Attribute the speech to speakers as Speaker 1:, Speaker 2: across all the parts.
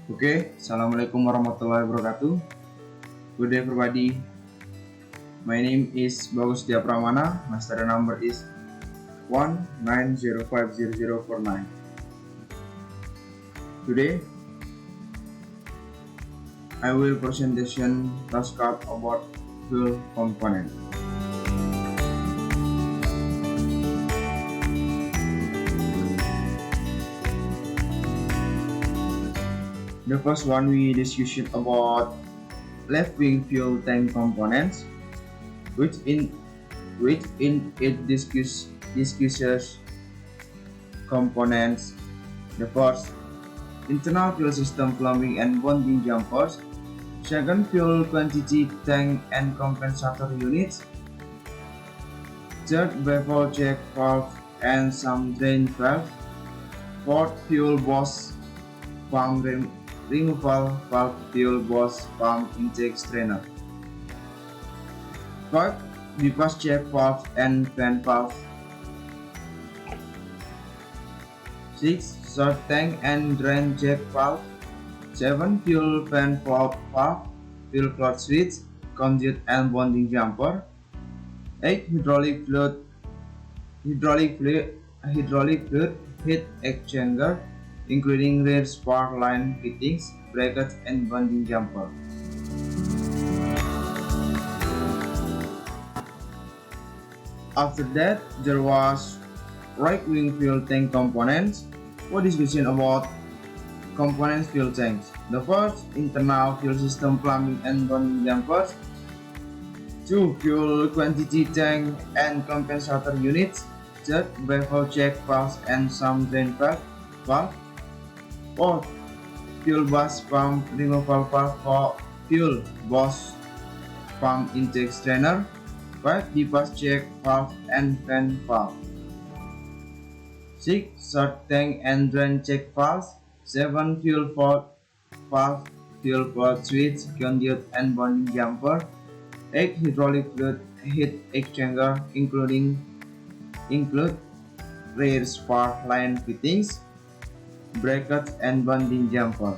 Speaker 1: Okay, Assalamualaikum warahmatullahi wabarakatuh. Good day everybody. My name is Bagus Dia Pramana. My serial number is 190500049. Today, I will presentation task about fuel component. The first one we discussion about left wing fuel tank components, which in it discusses components. The first, internal fuel system plumbing and bonding jumpers. Second, fuel quantity tank and compensator units. Third, baffle check valve and some drain valve. Fourth, fuel boss pump removal valve, fuel boss pump intake strainer. Fifth, bypass check valve and fan valve. Six, short tank and drain check valve. 7. Fuel fan valve, fuel float switch, conduit and bonding jumper. 8. Hydraulic fluid heat exchanger, including rear spark line fittings, brackets and bonding jumper. After that, there was right wing fuel tank components. What is discussion about components fuel tanks? The first, internal fuel system plumbing and bonding jumpers. 2. Fuel quantity tank and compensator units. 3. Baffle check valves and some drain valve. 4. Fuel bus pump removal valve for fuel boss pump intake strainer. 5. Bypass check valve and fan valve. 6. Short tank and drain check valves. 7. Fuel float valve, fuel float switch, conduit and bonding jumper. 8. Hydraulic fluid heat exchanger, include rear spark line fittings, brackets and bonding jumper.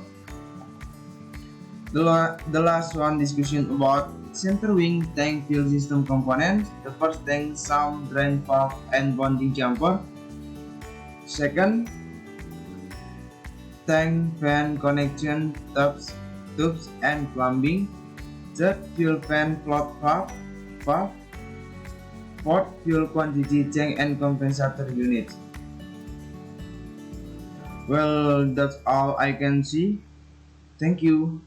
Speaker 1: The last one discussion about center wing tank fuel system components. The first, tank some drain valve and bonding jumper. Second, tank fan connection tubes and plumbing. Third, fuel fan float valve. Fourth, fuel quantity tank and compensator units. Well, that's all I can see. Thank you.